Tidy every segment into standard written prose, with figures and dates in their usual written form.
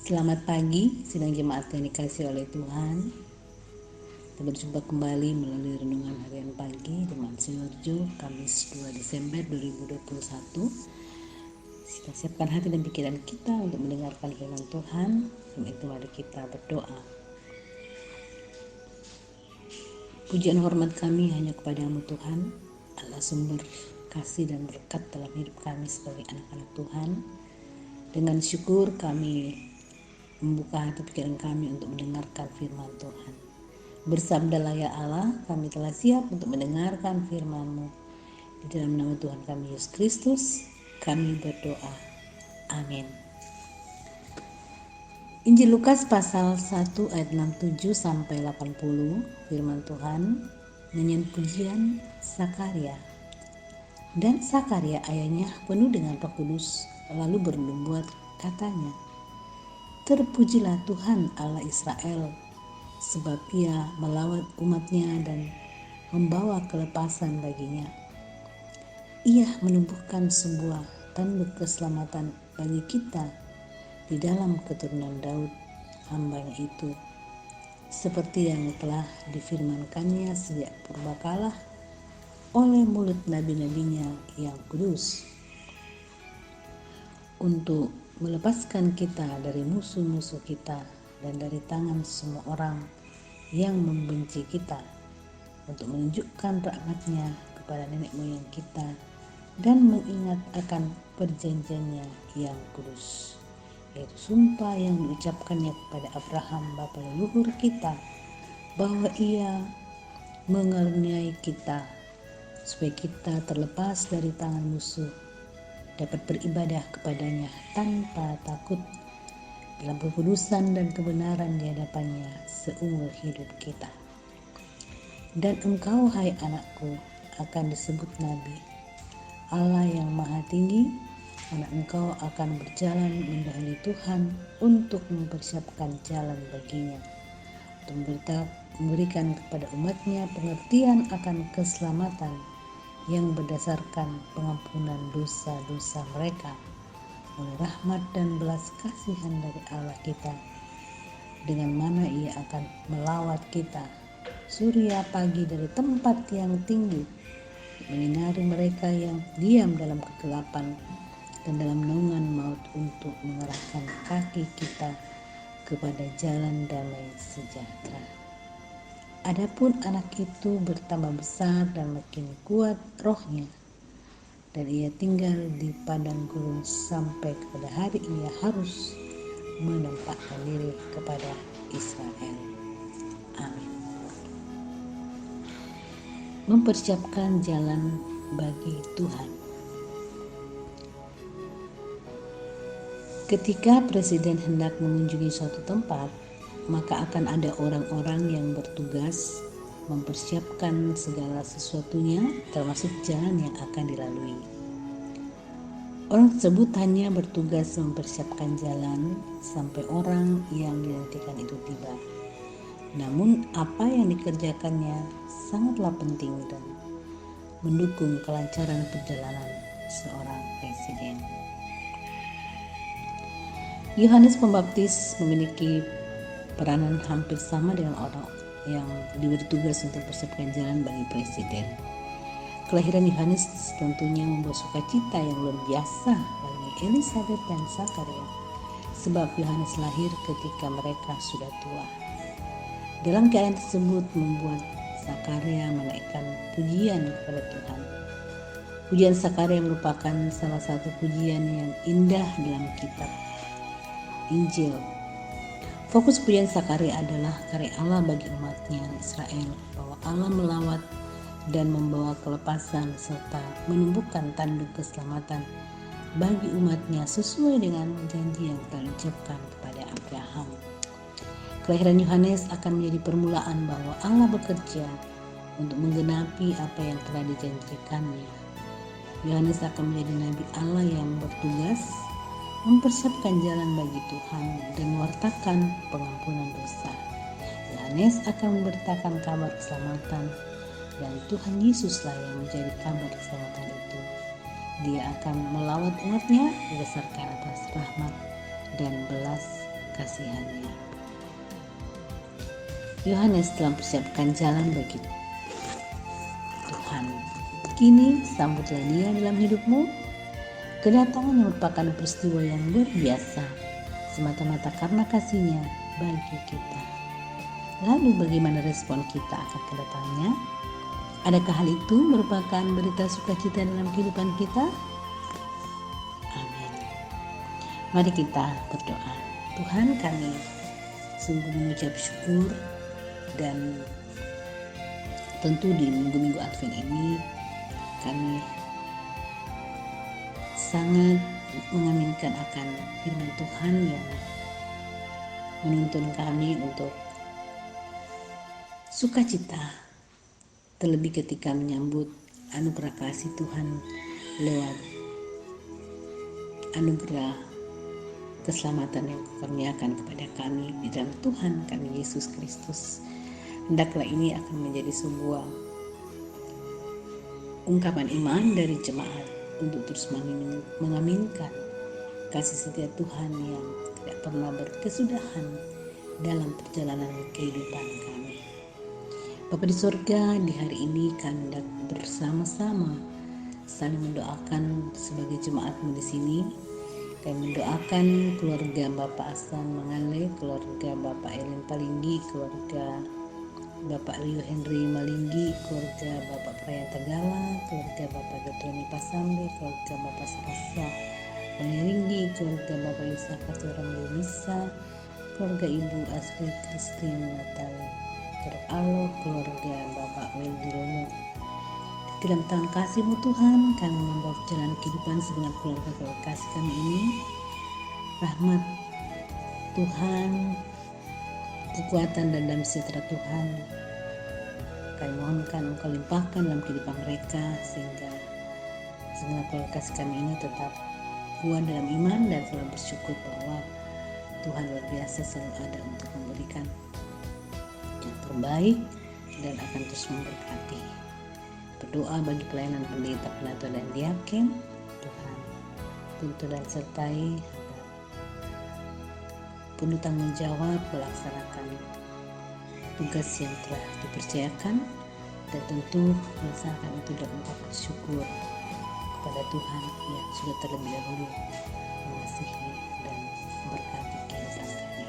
Selamat pagi, sidang jemaat yang dikasihi oleh Tuhan. Kita berjumpa kembali melalui renungan harian pagi Jemaat Sidoarjo, Kamis 2 Desember 2021. Kita siapkan hati dan pikiran kita untuk mendengarkan firman Tuhan. Sebelum itu mari kita berdoa. Pujian hormat kami hanya kepadamu Tuhan, Allah sumber kasih dan berkat dalam hidup kami sebagai anak-anak Tuhan. Dengan syukur kami membuka hati pikiran kami untuk mendengarkan firman Tuhan. Bersabdalah ya Allah, kami telah siap untuk mendengarkan firman-Mu. Di dalam nama Tuhan kami Yesus Kristus, kami berdoa. Amin. Injil Lukas pasal 1 ayat 67 sampai 80, firman Tuhan, nyanyian pujian Sakaria. Dan Sakaria ayahnya penuh dengan Roh Kudus, lalu bernubuat katanya, terpujilah Tuhan Allah Israel, sebab ia melawat umatnya dan membawa kelepasan baginya. Ia menumbuhkan sebuah tanduk keselamatan bagi kita di dalam keturunan Daud, hambanya itu, seperti yang telah difirmankannya sejak purbakala oleh mulut nabi-nabinya yang kudus, untuk melepaskan kita dari musuh-musuh kita dan dari tangan semua orang yang membenci kita, untuk menunjukkan rahmat-Nya kepada nenek moyang kita dan mengingat akan perjanjiannya yang kudus, yaitu sumpah yang diucapkannya kepada Abraham bapa leluhur kita, bahwa ia mengaruniai kita supaya kita terlepas dari tangan musuh, dapat beribadah kepadanya tanpa takut dalam kekudusan dan kebenaran di hadapannya seumur hidup kita. Dan engkau, hai anakku, akan disebut nabi Allah yang maha tinggi, karena engkau akan berjalan mendahului Tuhan untuk mempersiapkan jalan baginya, untuk memberikan kepada umatnya pengertian akan keselamatan yang berdasarkan pengampunan dosa-dosa mereka oleh rahmat dan belas kasihan dari Allah kita, dengan mana ia akan melawat kita surya pagi dari tempat yang tinggi, menyinari mereka yang diam dalam kegelapan dan dalam naungan maut, untuk mengarahkan kaki kita kepada jalan damai sejahtera. Adapun anak itu bertambah besar dan makin kuat rohnya, dan ia tinggal di padang gurun sampai kepada hari ia harus menampakkan diri kepada Israel. Amin. Mempersiapkan jalan bagi Tuhan. Ketika presiden hendak mengunjungi suatu tempat, maka akan ada orang-orang yang bertugas mempersiapkan segala sesuatunya, termasuk jalan yang akan dilalui. Orang tersebut hanya bertugas mempersiapkan jalan sampai orang yang dinantikan itu tiba. Namun apa yang dikerjakannya sangatlah penting dan mendukung kelancaran perjalanan seorang presiden. Yohanes Pembaptis memiliki peranan hampir sama dengan orang yang diberi tugas untuk mempersiapkan jalan bagi presiden. Kelahiran Yohanes tentunya membawa sukacita yang luar biasa bagi Elizabeth dan Sakaria, sebab Yohanes lahir ketika mereka sudah tua. Dalam keadaan tersebut membuat Sakaria menaikkan pujian kepada Tuhan. Pujian Sakaria merupakan salah satu pujian yang indah dalam kitab Injil. Fokus pujian Sakaria adalah karya Allah bagi umatnya Israel, bahwa Allah melawat dan membawa kelepasan serta menumbuhkan tanduk keselamatan bagi umatnya sesuai dengan janji yang telah diucapkan kepada Abraham. Kelahiran Yohanes akan menjadi permulaan bahwa Allah bekerja untuk menggenapi apa yang telah dijanjikannya. Yohanes akan menjadi nabi Allah yang bertugas mempersiapkan jalan bagi Tuhan dan mewartakan pengampunan dosa. Yohanes akan memberitakan kabar keselamatan, dan Tuhan Yesuslah yang menjadi kabar keselamatan itu. Dia akan melawat umatnya berdasarkan atas rahmat dan belas kasihan-Nya. Yohanes telah mempersiapkan jalan bagi Tuhan. Kini sambutlah Dia dalam hidupmu. Kedatangannya merupakan peristiwa yang luar biasa, semata-mata karena kasih-Nya bagi kita. Lalu bagaimana respon kita akan kedatangannya? Adakah hal itu merupakan berita sukacita dalam kehidupan kita? Amin. Mari kita berdoa. Tuhan, kami sungguh mengucap syukur, dan tentu di minggu-minggu Advent ini kami sangat mengaminkan akan firman Tuhan yang menuntun kami untuk sukacita, terlebih ketika menyambut anugerah kasih Tuhan lewat anugerah keselamatan yang dikaruniakan kepada kami di dalam Tuhan kami Yesus Kristus. Hendaklah ini akan menjadi sebuah ungkapan iman dari jemaat untuk terus mengaminkan kasih setia Tuhan yang tidak pernah berkesudahan dalam perjalanan kehidupan kami. Bapa di surga, di hari ini kami hendak bersama-sama saling mendoakan sebagai jemaatmu di sini. Kami mendoakan keluarga Bapak Asan Mangale, keluarga Bapak Elin Palinggi, keluarga Bapak Rio Henry Malinggi, keluarga Bapak Prayan Tegala, keluarga Bapak Gatroni Pasambe, keluarga Bapak Sarasa Peniringgi, keluarga Bapak Yusafat Orang Yunisa, keluarga Ibu Asri Christine Natali Teralo, keluarga Bapak Weldi Romo. Di dalam tangan kasih-Mu Tuhan, kami membawa jalan kehidupan segenap keluarga kasih kami ini. Rahmat Tuhan, kekuatan dan damai sejahtera Tuhan kami mohonkan Engkau limpahkan dalam kehidupan mereka, sehingga segenap keluarga kasih kami ini tetap kuat dalam iman dan selalu bersyukur bahwa Tuhan luar biasa selalu ada untuk memberikan yang terbaik dan akan terus memberkati. Berdoa bagi pelayanan pendeta, penatua dan diaken, Tuhan tuntun dan sertai penuh tanggung jawab melaksanakan tugas yang telah dipercayakan, dan tentu melaksanakan itu dalam ungkap syukur kepada Tuhan yang sudah terlebih dahulu mengasihi dan memberkati kehidupan kami.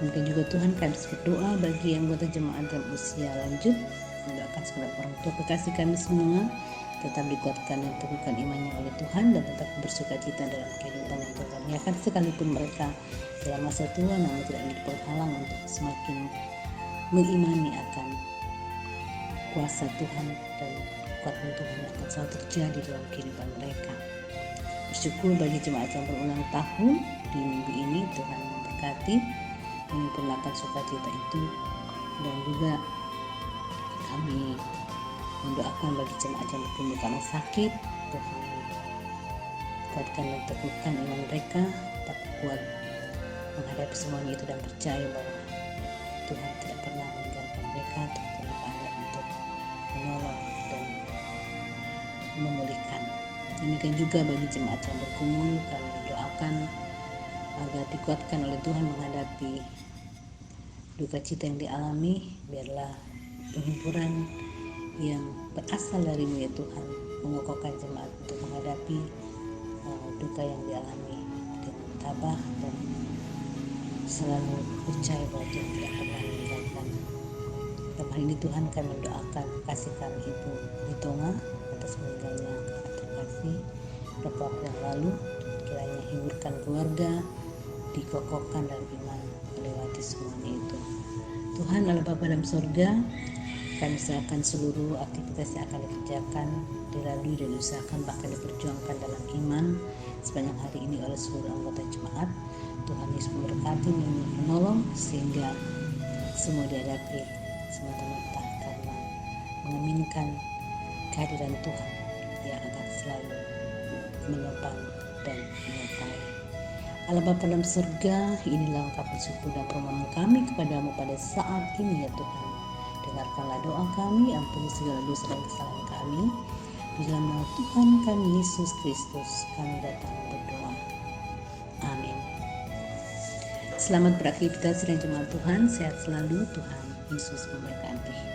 Mungkin juga Tuhan kami berdoa bagi anggota jemaat dalam usia lanjut, mendoakan segenap orang tua kekasih kami semua tetap dikuatkan dan teguhkan imannya oleh Tuhan, dan tetap bersukacita dalam kehidupan yang terkaruniakan, sekalipun mereka dalam masa tua namun tidak menjadi penghalang untuk semakin mengimani akan kuasa Tuhan dan kekuatan Tuhan yang akan selalu terjadi dalam kehidupan mereka. Bersyukur bagi jemaat yang berulang tahun di minggu ini, Tuhan memberkati menyempurnakan sukacita itu, dan juga kami mendoakan bagi jemaat yang bergumul karena sakit, Tuhan kuatkan dan teguhkan iman mereka, tetap kuat menghadapi semuanya itu, dan percaya bahwa Tuhan tidak pernah meninggalkan mereka, Tuhan tetap ada untuk menolong dan memulihkan. Demikian juga bagi jemaat yang bergumul, kami doakan agar dikuatkan oleh Tuhan menghadapi duka cita yang dialami. Biarlah penghiburan yang berasal dari-Mu ya Tuhan mengokohkan jemaat untuk menghadapi duka yang dialami dengan tabah, dan selalu percaya bahwa Tuhan tidak pernah meninggalkan. Dalam hal ini Tuhan kami mendoakan kasih kami Ibu Nitonga atas meninggalnya kakak terkasih beberapa waktu yang lalu. Kiranya hiburkan keluarga, dikokohkan dalam iman melewati semuanya itu. Tuhan Allah Bapa dalam surga, kami serahkan seluruh aktivitas yang akan dikerjakan, dilalui dan diusahakan, bahkan diperjuangkan dalam iman sepanjang hari ini oleh seluruh anggota jemaat. Tuhan Yesus memberkati, menolong, sehingga semua dihadapi semata-mata karena mengaminkan kehadiran Tuhan yang akan selalu menopang dan menyertai. Allah Bapa dalam surga, inilah ungkapan syukur dan permohonan kami kepadamu pada saat ini ya Tuhan. Dengarkanlah doa kami, ampuni segala dosa dan kesalahan kami. Di dalam nama Tuhan kami Yesus Kristus kami datang berdoa. Amin. Selamat beraktivitas di jemaat Tuhan, sehat selalu, Tuhan Yesus memberkati.